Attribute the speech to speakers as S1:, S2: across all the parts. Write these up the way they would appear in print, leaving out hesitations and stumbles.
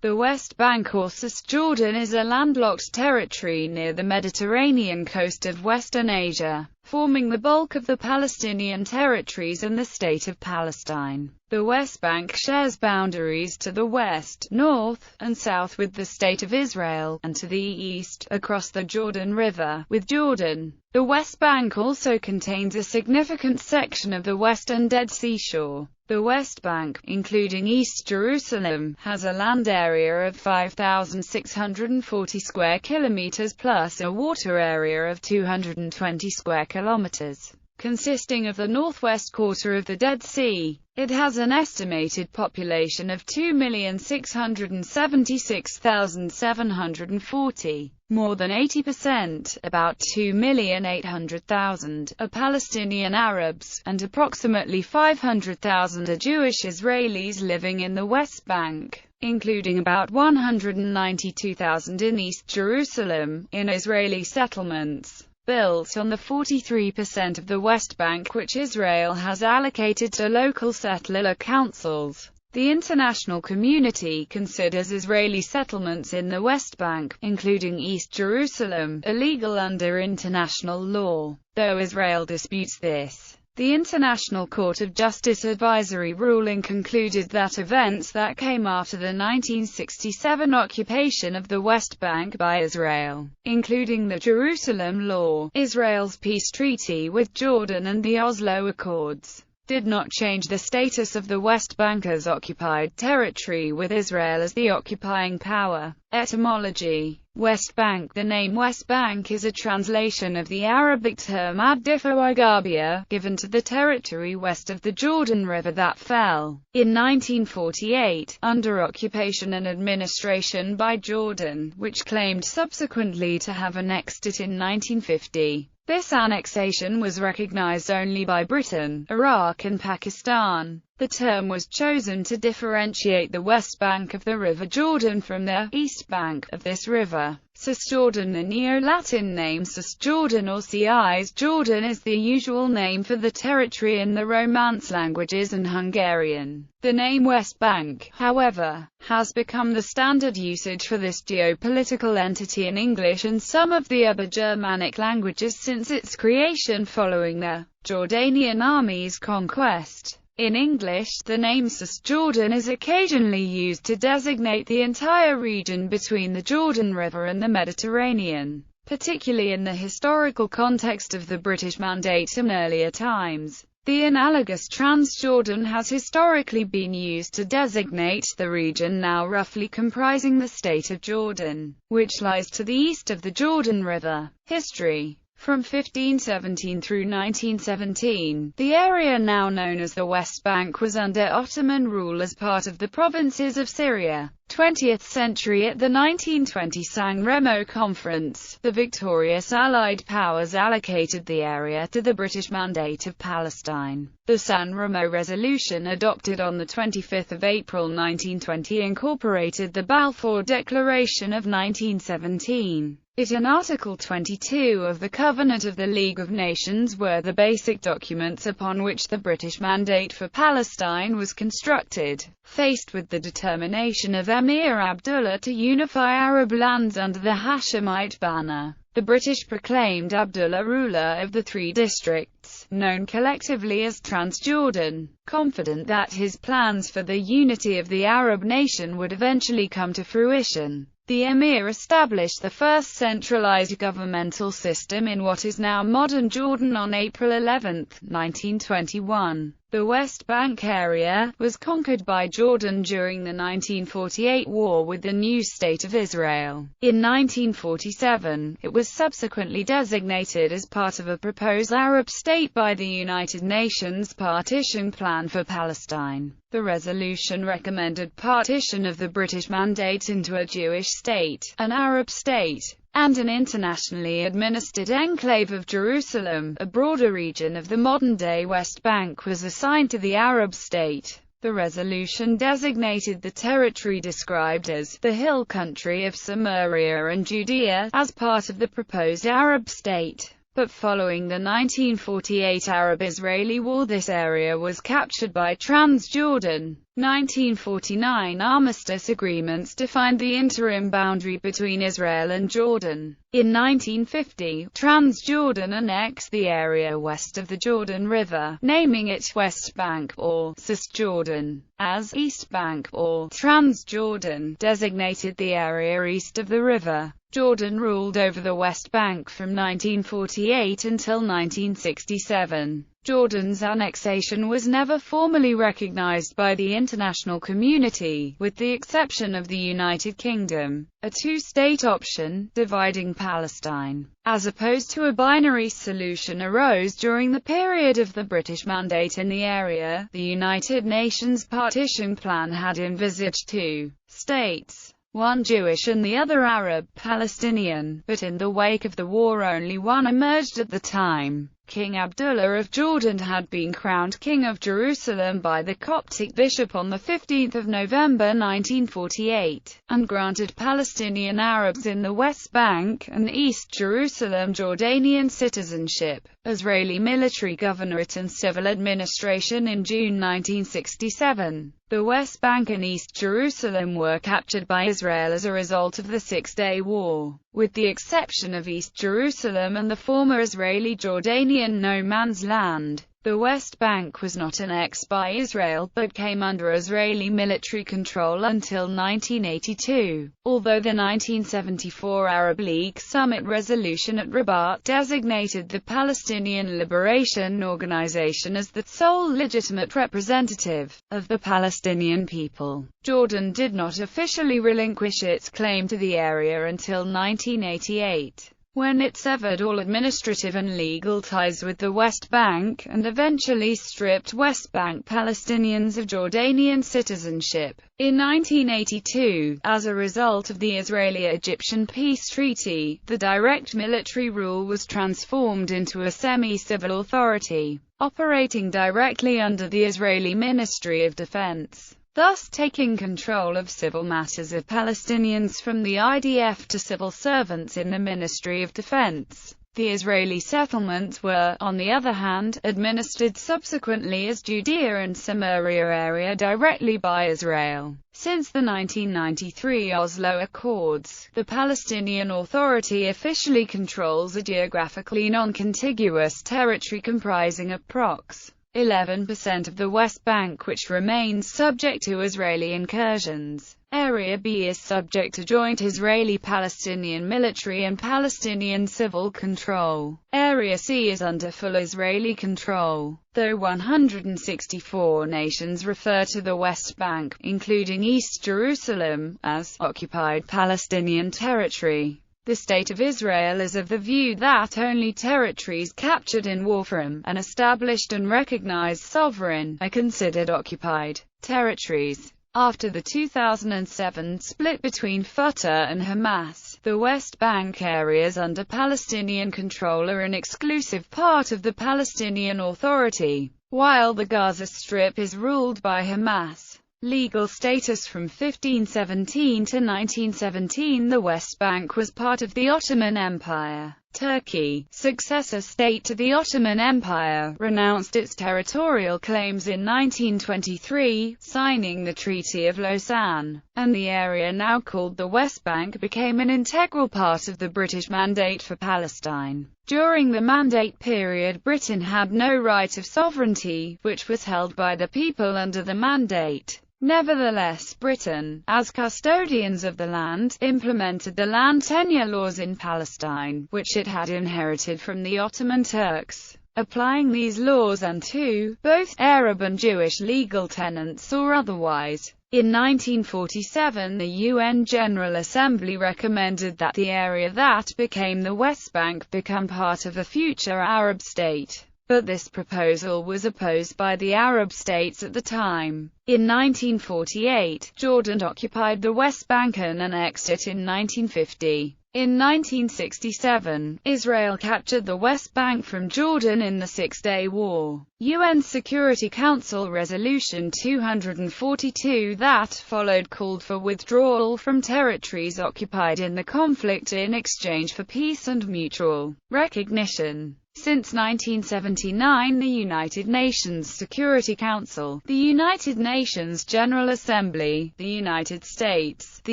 S1: The West Bank or Cisjordan is a landlocked territory near the Mediterranean coast of Western Asia, forming the bulk of the Palestinian territories and the State of Palestine. The West Bank shares boundaries to the west, north, and south with the State of Israel, and to the east, across the Jordan River, with Jordan. The West Bank also contains a significant section of the western Dead Sea shore. The West Bank, including East Jerusalem, has a land area of 5,640 square kilometers plus a water area of 220 square kilometers. Consisting of the northwest quarter of the Dead Sea, it has an estimated population of 2,676,740. More than 80%, about 2,800,000, are Palestinian Arabs, and approximately 500,000 are Jewish Israelis living in the West Bank, including about 192,000 in East Jerusalem, in Israeli settlements built on the 43% of the West Bank which Israel has allocated to local settler councils. The international community considers Israeli settlements in the West Bank, including East Jerusalem, illegal under international law, though Israel disputes this. The International Court of Justice advisory ruling concluded that events that came after the 1967 occupation of the West Bank by Israel, including the Jerusalem Law, Israel's peace treaty with Jordan and the Oslo Accords, did not change the status of the West Bank as occupied territory with Israel as the occupying power. Etymology: West Bank. The name West Bank is a translation of the Arabic term ad-Difa Wagabia, given to the territory west of the Jordan River that fell, in 1948, under occupation and administration by Jordan, which claimed subsequently to have annexed it in 1950. This annexation was recognized only by Britain, Iraq and Pakistan. The term was chosen to differentiate the West Bank of the River Jordan from the East Bank of this river. Cisjordan. The Neo-Latin name Cisjordan or Cisjordan is the usual name for the territory in the Romance languages and Hungarian. The name West Bank, however, has become the standard usage for this geopolitical entity in English and some of the other Germanic languages since its creation following the Jordanian army's conquest. In English, the name Cisjordan is occasionally used to designate the entire region between the Jordan River and the Mediterranean, particularly in the historical context of the British Mandate in earlier times. The analogous Transjordan has historically been used to designate the region now roughly comprising the state of Jordan, which lies to the east of the Jordan River. History: from 1517 through 1917, the area now known as the West Bank was under Ottoman rule as part of the provinces of Syria. 20th century. At the 1920 San Remo Conference, the victorious Allied powers allocated the area to the British Mandate of Palestine. The San Remo Resolution, adopted on 25 April 1920, incorporated the Balfour Declaration of 1917. It and Article 22 of the Covenant of the League of Nations were the basic documents upon which the British Mandate for Palestine was constructed. Faced with the determination of Emir Abdullah to unify Arab lands under the Hashemite banner, the British proclaimed Abdullah ruler of the three districts, known collectively as Transjordan. Confident that his plans for the unity of the Arab nation would eventually come to fruition, the emir established the first centralized governmental system in what is now modern Jordan on April 11, 1921. The West Bank area was conquered by Jordan during the 1948 war with the new State of Israel. In 1947, it was subsequently designated as part of a proposed Arab state by the United Nations Partition Plan for Palestine. The resolution recommended partition of the British Mandate into a Jewish state, an Arab state, and an internationally administered enclave of Jerusalem. A broader region of the modern-day West Bank was assigned to the Arab state. The resolution designated the territory described as the hill country of Samaria and Judea as part of the proposed Arab state. but following the 1948 Arab-Israeli War this area was captured by Transjordan. 1949 armistice agreements defined the interim boundary between Israel and Jordan. In 1950, Transjordan annexed the area west of the Jordan River, naming it West Bank or Cisjordan, as East Bank or Transjordan designated the area east of the river. Jordan ruled over the West Bank from 1948 until 1967. Jordan's annexation was never formally recognized by the international community, with the exception of the United Kingdom. A two-state option, dividing Palestine, as opposed to a binary solution, arose during the period of the British Mandate in the area. The United Nations partition plan had envisaged two states, one Jewish and the other Arab, Palestinian, but in the wake of the war only one emerged at the time. King Abdullah of Jordan had been crowned King of Jerusalem by the Coptic bishop on 15 November 1948, and granted Palestinian Arabs in the West Bank and East Jerusalem Jordanian citizenship, Israeli military governorate and civil administration in June 1967. The West Bank and East Jerusalem were captured by Israel as a result of the Six-Day War, with the exception of East Jerusalem and the former Israeli-Jordanian no-man's land. The West Bank was not annexed by Israel, but came under Israeli military control until 1982, although the 1974 Arab League Summit resolution at Rabat designated the Palestinian Liberation Organization as the sole legitimate representative of the Palestinian people. Jordan did not officially relinquish its claim to the area until 1988. When it severed all administrative and legal ties with the West Bank, and eventually stripped West Bank Palestinians of Jordanian citizenship. In 1982, as a result of the Israeli-Egyptian peace treaty, the direct military rule was transformed into a semi-civil authority, operating directly under the Israeli Ministry of Defense, thus taking control of civil matters of Palestinians from the IDF to civil servants in the Ministry of Defense. The Israeli settlements were, on the other hand, administered subsequently as Judea and Samaria area directly by Israel. Since the 1993 Oslo Accords, the Palestinian Authority officially controls a geographically non-contiguous territory comprising approx. 11% of the West Bank, which remains subject to Israeli incursions. Area B is subject to joint Israeli-Palestinian military and Palestinian civil control. Area C is under full Israeli control, though 164 nations refer to the West Bank, including East Jerusalem, as occupied Palestinian territory. The State of Israel is of the view that only territories captured in war from an established and recognized sovereign are considered occupied territories. After the 2007 split between Fatah and Hamas, the West Bank areas under Palestinian control are an exclusive part of the Palestinian Authority, while the Gaza Strip is ruled by Hamas. Legal status: from 1517 to 1917 the West Bank was part of the Ottoman Empire. Turkey, successor state to the Ottoman Empire, renounced its territorial claims in 1923, signing the Treaty of Lausanne, and the area now called the West Bank became an integral part of the British Mandate for Palestine. During the Mandate period, Britain had no right of sovereignty, which was held by the people under the Mandate. Nevertheless, Britain, as custodians of the land, implemented the land tenure laws in Palestine, which it had inherited from the Ottoman Turks. Applying these laws unto both Arab and Jewish legal tenants or otherwise. In 1947 the UN General Assembly recommended that the area that became the West Bank become part of a future Arab state. But this proposal was opposed by the Arab states at the time. In 1948, Jordan occupied the West Bank and annexed it in 1950. In 1967, Israel captured the West Bank from Jordan in the Six-Day War. UN Security Council Resolution 242 that followed called for withdrawal from territories occupied in the conflict in exchange for peace and mutual recognition. Since 1979, the United Nations Security Council, the United Nations General Assembly, the United States, the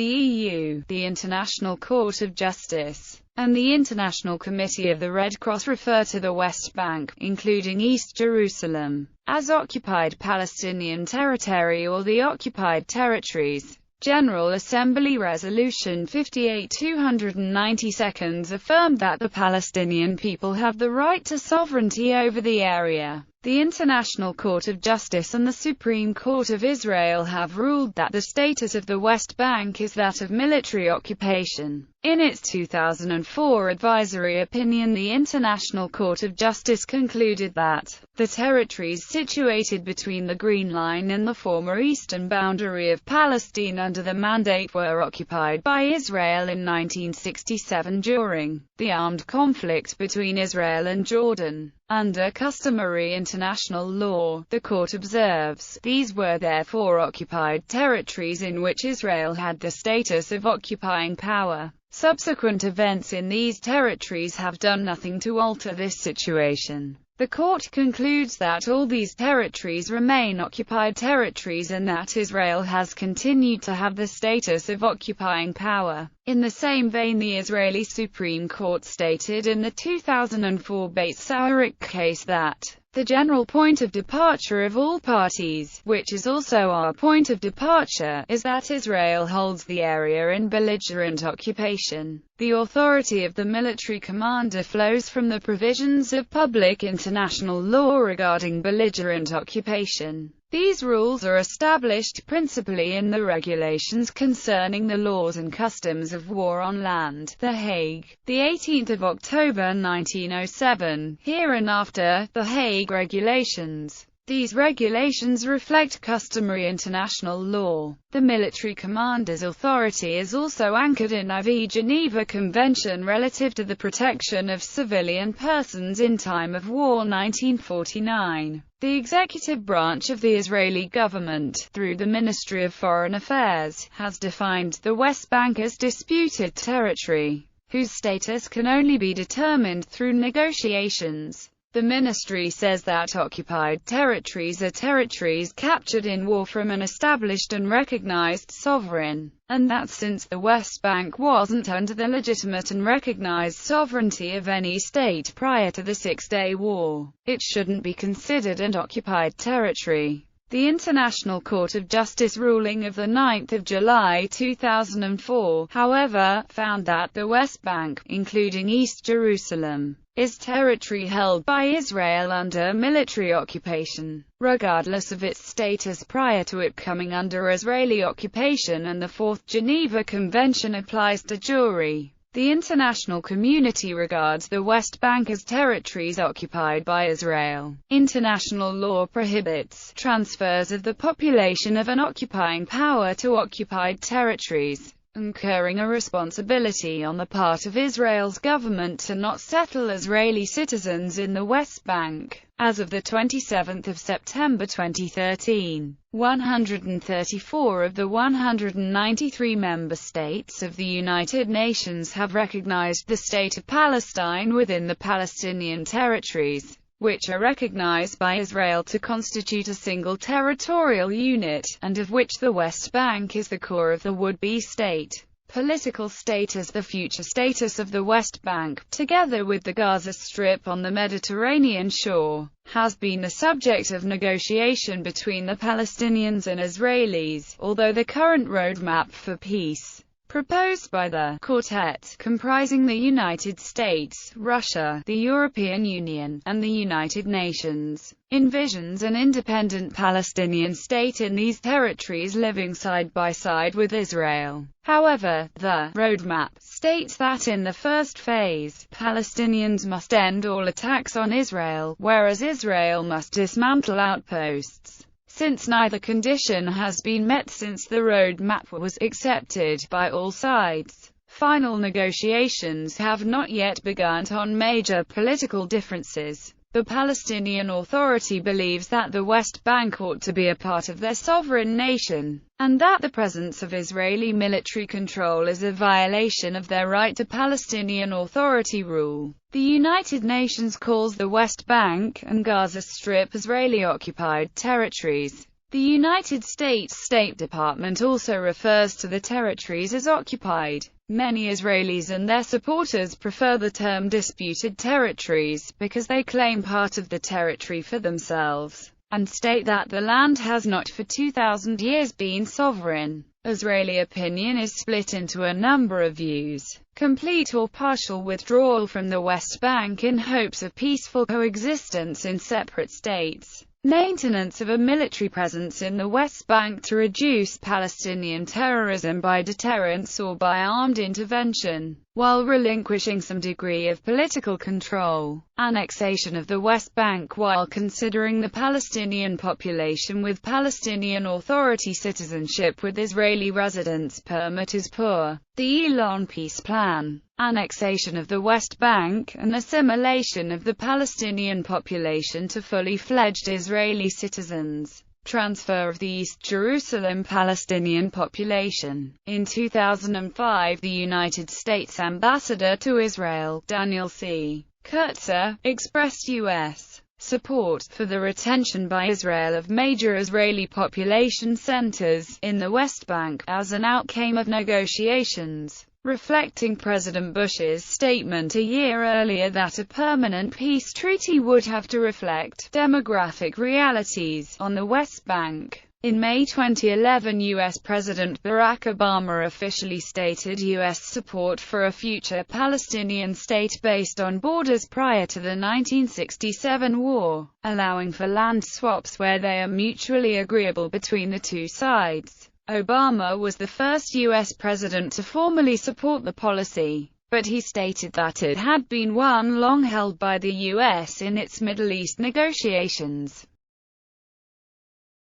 S1: EU, the International Court of Justice, and the International Committee of the Red Cross refer to the West Bank, including East Jerusalem, as occupied Palestinian territory or the occupied territories. General Assembly Resolution 58-292 affirmed that the Palestinian people have the right to sovereignty over the area. The International Court of Justice and the Supreme Court of Israel have ruled that the status of the West Bank is that of military occupation. In its 2004 advisory opinion, the International Court of Justice concluded that the territories situated between the Green Line and the former eastern boundary of Palestine under the Mandate were occupied by Israel in 1967 during the armed conflict between Israel and Jordan. Under customary international law, the court observes, these were therefore occupied territories in which Israel had the status of occupying power. Subsequent events in these territories have done nothing to alter this situation. The court concludes that all these territories remain occupied territories and that Israel has continued to have the status of occupying power. In the same vein, the Israeli Supreme Court stated in the 2004 Beit Saurik case that the general point of departure of all parties, which is also our point of departure, is that Israel holds the area in belligerent occupation. The authority of the military commander flows from the provisions of public international law regarding belligerent occupation. These rules are established principally in the regulations concerning the laws and customs of war on land, The Hague, the 18th of October 1907, hereinafter, The Hague Regulations. These regulations reflect customary international law. The military commander's authority is also anchored in the Geneva Convention relative to the protection of civilian persons in time of war 1949. The executive branch of the Israeli government, through the Ministry of Foreign Affairs, has defined the West Bank as disputed territory, whose status can only be determined through negotiations. The ministry says that occupied territories are territories captured in war from an established and recognized sovereign, and that since the West Bank wasn't under the legitimate and recognized sovereignty of any state prior to the Six-Day War, it shouldn't be considered an occupied territory. The International Court of Justice ruling of 9 July 2004, however, found that the West Bank, including East Jerusalem, is territory held by Israel under military occupation, regardless of its status prior to it coming under Israeli occupation, and the Fourth Geneva Convention applies de jure. The international community regards the West Bank as territories occupied by Israel. International law prohibits transfers of the population of an occupying power to occupied territories, incurring a responsibility on the part of Israel's government to not settle Israeli citizens in the West Bank. As of 27 September 2013, 134 of the 193 member states of the United Nations have recognized the State of Palestine within the Palestinian territories, which are recognized by Israel to constitute a single territorial unit, and of which the West Bank is the core of the would-be state. Political status. The future status of the West Bank, together with the Gaza Strip on the Mediterranean shore, has been the subject of negotiation between the Palestinians and Israelis, although the current roadmap for peace, proposed by the Quartet, comprising the United States, Russia, the European Union, and the United Nations, envisions an independent Palestinian state in these territories living side by side with Israel. However, the roadmap states that in the first phase, Palestinians must end all attacks on Israel, whereas Israel must dismantle outposts. Since neither condition has been met since the roadmap was accepted by all sides, Final negotiations have not yet begun on major political differences. The Palestinian Authority believes that the West Bank ought to be a part of their sovereign nation, and that the presence of Israeli military control is a violation of their right to Palestinian Authority rule. The United Nations calls the West Bank and Gaza Strip Israeli-occupied territories. The United States State Department also refers to the territories as occupied. Many Israelis and their supporters prefer the term disputed territories, because they claim part of the territory for themselves, and state that the land has not for 2,000 years been sovereign. Israeli opinion is split into a number of views: complete or partial withdrawal from the West Bank in hopes of peaceful coexistence in separate states, maintenance of a military presence in the West Bank to reduce Palestinian terrorism by deterrence or by armed intervention, while relinquishing some degree of political control, annexation of the West Bank while considering the Palestinian population with Palestinian Authority citizenship with Israeli residence permit is poor, the Elon peace plan, annexation of the West Bank, and assimilation of the Palestinian population to fully fledged Israeli citizens, transfer of the East Jerusalem Palestinian population. In 2005, the United States ambassador to Israel, Daniel C. Kurtzer, expressed U.S. support for the retention by Israel of major Israeli population centers in the West Bank as an outcome of negotiations, reflecting President Bush's statement a year earlier that a permanent peace treaty would have to reflect demographic realities on the West Bank. In May 2011, U.S. President Barack Obama officially stated U.S. support for a future Palestinian state based on borders prior to the 1967 war, allowing for land swaps where they are mutually agreeable between the two sides. Obama was the first U.S. president to formally support the policy, but he stated that it had been one long held by the U.S. in its Middle East negotiations.